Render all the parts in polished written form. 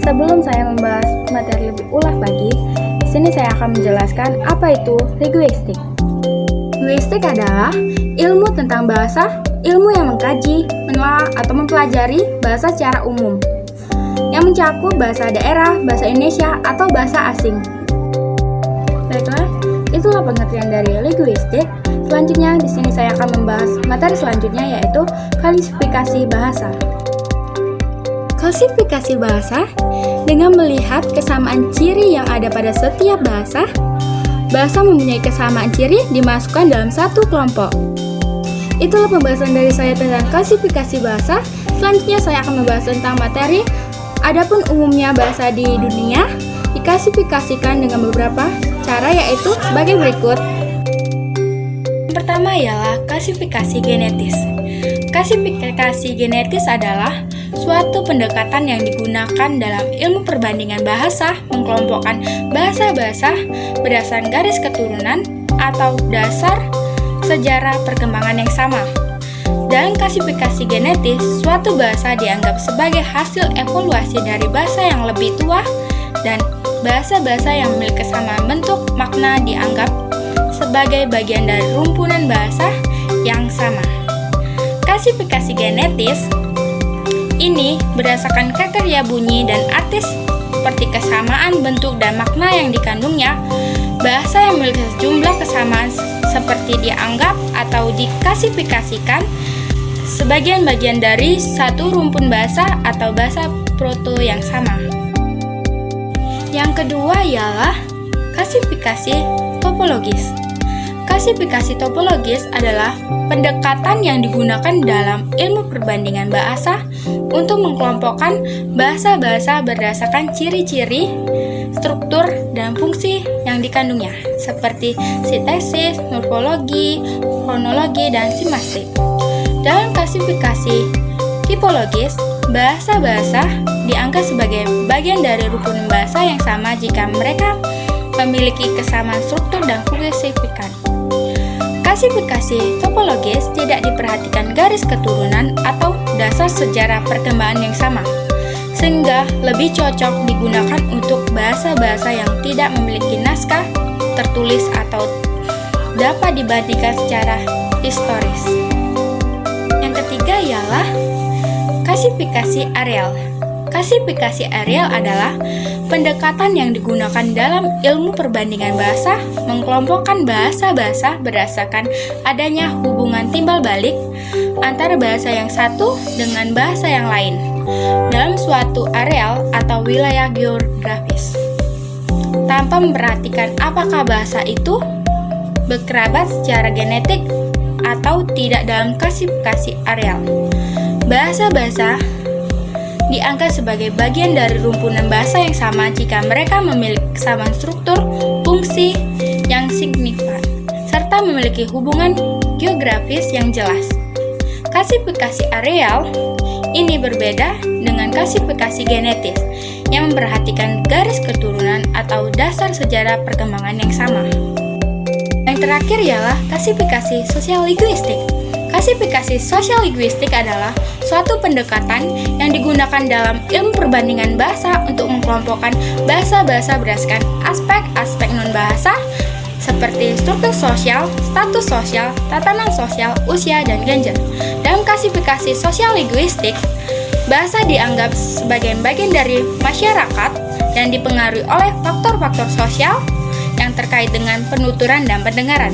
Sebelum saya membahas materi lebih ulas lagi, di sini saya akan menjelaskan apa itu linguistik. Linguistik adalah ilmu tentang bahasa, ilmu yang mengkaji, menelaah, atau mempelajari bahasa secara umum, yang mencakup bahasa daerah, bahasa Indonesia, atau bahasa asing. Baiklah, itulah pengertian dari linguistik. Selanjutnya, di sini saya akan membahas materi selanjutnya, yaitu klasifikasi bahasa. Klasifikasi bahasa dengan melihat kesamaan ciri yang ada pada setiap bahasa. Bahasa mempunyai kesamaan ciri dimasukkan dalam satu kelompok. Itulah pembahasan dari saya tentang klasifikasi bahasa. Selanjutnya saya akan membahas tentang materi. Adapun umumnya bahasa di dunia diklasifikasikan dengan beberapa cara, yaitu sebagai berikut. Pertama ialah klasifikasi genetis. Klasifikasi genetis adalah suatu pendekatan yang digunakan dalam ilmu perbandingan bahasa, mengkelompokkan bahasa-bahasa berdasarkan garis keturunan atau dasar sejarah perkembangan yang sama. Dalam klasifikasi genetis, suatu bahasa dianggap sebagai hasil evolusi dari bahasa yang lebih tua, dan bahasa-bahasa yang memiliki kesamaan bentuk makna dianggap sebagai bagian dari rumpunan bahasa yang sama. Klasifikasi genetis ini berdasarkan kriteria bunyi dan artis seperti kesamaan bentuk dan makna yang dikandungnya. Bahasa yang memiliki sejumlah kesamaan seperti dianggap atau diklasifikasikan sebagian-bagian dari satu rumpun bahasa atau bahasa proto yang sama. Yang kedua ialah klasifikasi topologis. Klasifikasi topologis adalah pendekatan yang digunakan dalam ilmu perbandingan bahasa untuk mengkelompokkan bahasa-bahasa berdasarkan ciri-ciri, struktur, dan fungsi yang dikandungnya, seperti sintaksis, morfologi, fonologi, dan simastik. Dalam klasifikasi tipologis, bahasa-bahasa dianggap sebagai bagian dari rumpun bahasa yang sama jika mereka memiliki kesamaan struktur dan fungsi signifikan. Klasifikasi topologis tidak diperhatikan garis keturunan atau dasar sejarah perkembangan yang sama, sehingga lebih cocok digunakan untuk bahasa-bahasa yang tidak memiliki naskah tertulis atau dapat dibandingkan secara historis. Yang ketiga ialah klasifikasi areal. Klasifikasi areal adalah pendekatan yang digunakan dalam ilmu perbandingan bahasa, mengkelompokkan bahasa-bahasa berdasarkan adanya hubungan timbal balik antara bahasa yang satu dengan bahasa yang lain dalam suatu areal atau wilayah geografis, tanpa memperhatikan apakah bahasa itu berkerabat secara genetik atau tidak. Dalam klasifikasi areal, bahasa-bahasa dianggap sebagai bagian dari rumpunan bahasa yang sama jika mereka memiliki kesamaan struktur, fungsi yang signifikan, serta memiliki hubungan geografis yang jelas. Klasifikasi areal ini berbeda dengan klasifikasi genetis yang memperhatikan garis keturunan atau dasar sejarah perkembangan yang sama. Yang terakhir ialah klasifikasi sosial linguistik. Klasifikasi sosial linguistik adalah suatu pendekatan yang digunakan dalam ilmu perbandingan bahasa untuk mengkelompokkan bahasa-bahasa berdasarkan aspek-aspek non-bahasa seperti struktur sosial, status sosial, tatanan sosial, usia, dan gender. Dalam klasifikasi sosial linguistik, bahasa dianggap sebagai bagian dari masyarakat yang dipengaruhi oleh faktor-faktor sosial yang terkait dengan penuturan dan pendengaran.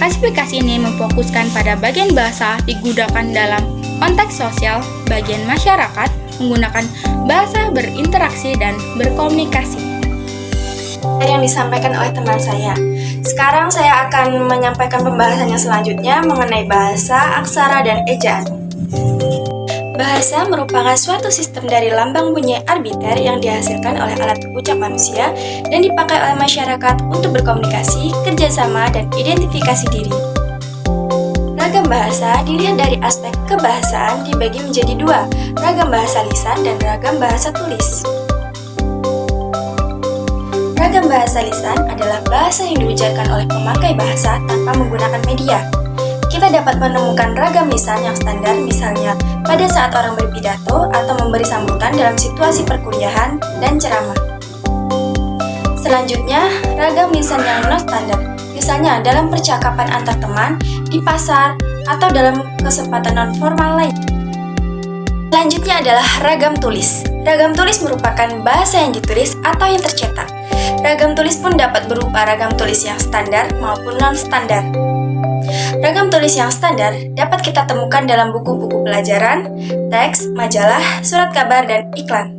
Klasifikasi ini memfokuskan pada bagian bahasa digunakan dalam konteks sosial, bagian masyarakat menggunakan bahasa berinteraksi dan berkomunikasi. Yang disampaikan oleh teman saya. Sekarang saya akan menyampaikan pembahasan yang selanjutnya mengenai bahasa, aksara, dan ejaan. Bahasa merupakan suatu sistem dari lambang bunyi arbiter yang dihasilkan oleh alat berucap manusia dan dipakai oleh masyarakat untuk berkomunikasi, kerjasama, dan identifikasi diri. Ragam bahasa dilihat dari aspek kebahasaan dibagi menjadi dua, ragam bahasa lisan dan ragam bahasa tulis. Ragam bahasa lisan adalah bahasa yang diucapkan oleh pemakai bahasa tanpa menggunakan media. kita dapat menemukan ragam lisan yang standar, misalnya pada saat orang berpidato atau memberi sambutan dalam situasi perkuliahan dan ceramah. Selanjutnya, ragam lisan yang non-standar, misalnya dalam percakapan antar teman, di pasar, atau dalam kesempatan non-formal lain. Selanjutnya adalah ragam tulis. Ragam tulis merupakan bahasa yang ditulis atau yang tercetak. Ragam tulis pun dapat berupa ragam tulis yang standar maupun non-standar. Ragam tulis yang standar dapat kita temukan dalam buku-buku pelajaran, teks, majalah, surat kabar, dan iklan.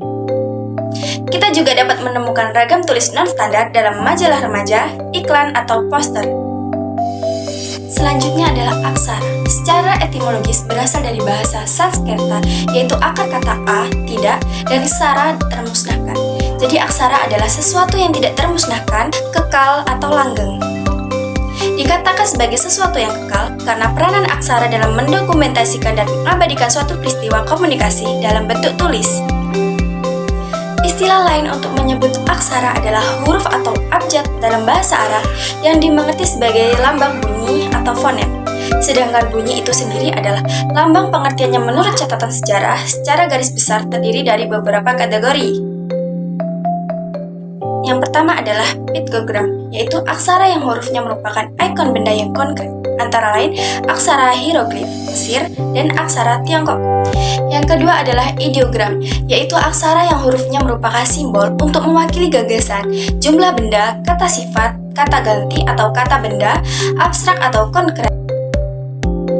Kita juga dapat menemukan ragam tulis non-standar dalam majalah remaja, iklan, atau poster. Selanjutnya adalah aksara. Secara etimologis berasal dari bahasa Sanskerta, yaitu akar kata a, tidak, dan sara, termusnahkan. Jadi aksara adalah sesuatu yang tidak termusnahkan, kekal, atau langgeng. Dikatakan sebagai sesuatu yang kekal karena peranan aksara dalam mendokumentasikan dan mengabadikan suatu peristiwa komunikasi dalam bentuk tulis. Istilah lain untuk menyebut aksara adalah huruf atau abjad dalam bahasa Arab yang dimengerti sebagai lambang bunyi atau fonem. Sedangkan bunyi itu sendiri adalah lambang pengertiannya menurut catatan sejarah secara garis besar terdiri dari beberapa kategori. Yang pertama adalah piktogram, yaitu aksara yang hurufnya merupakan ikon benda yang konkret, antara lain aksara hieroglif Mesir dan aksara Tiongkok. Yang kedua adalah ideogram, yaitu aksara yang hurufnya merupakan simbol untuk mewakili gagasan, jumlah benda, kata sifat, kata ganti atau kata benda, abstrak atau konkret.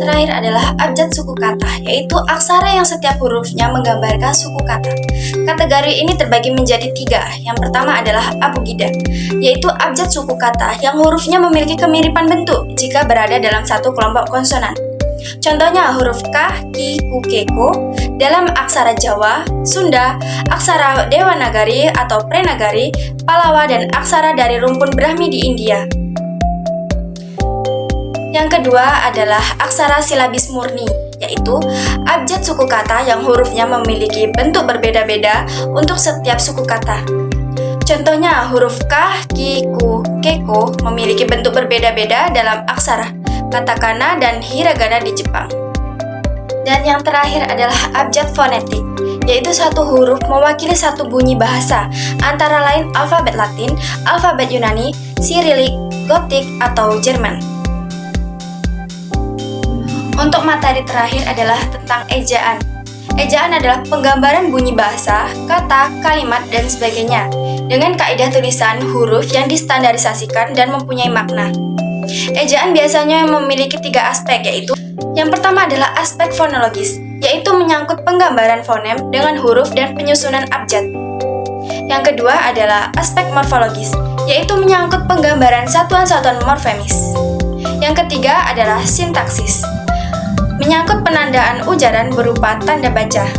Terakhir adalah abjad suku kata, yaitu aksara yang setiap hurufnya menggambarkan suku kata. Kategori ini terbagi menjadi 3. Yang pertama adalah abugida, yaitu abjad suku kata yang hurufnya memiliki kemiripan bentuk jika berada dalam satu kelompok konsonan. Contohnya huruf K, Ki, Ku, Ke, Ko dalam aksara Jawa, Sunda, aksara Dewanagari atau Prenagari, Palawa, dan aksara dari rumpun Brahmi di India. Yang kedua adalah aksara silabis murni, yaitu abjad suku kata yang hurufnya memiliki bentuk berbeda-beda untuk setiap suku kata. Contohnya huruf K, Ki, Ku, Ke, Ko memiliki bentuk berbeda-beda dalam aksara katakana dan hiragana di Jepang. Dan yang terakhir adalah abjad fonetik, yaitu satu huruf mewakili satu bunyi bahasa, antara lain alfabet Latin, alfabet Yunani, Sirilik, Gotik, atau Jerman. Untuk materi terakhir adalah tentang ejaan. Ejaan adalah penggambaran bunyi bahasa, kata, kalimat, dan sebagainya dengan kaidah tulisan huruf yang distandarisasikan dan mempunyai makna. Ejaan biasanya memiliki 3 aspek, yaitu yang pertama adalah aspek fonologis, yaitu menyangkut penggambaran fonem dengan huruf dan penyusunan abjad. Yang kedua adalah aspek morfologis, yaitu menyangkut penggambaran satuan-satuan morfemis. Yang ketiga adalah sintaksis, menyangkut penandaan ujaran berupa tanda baca.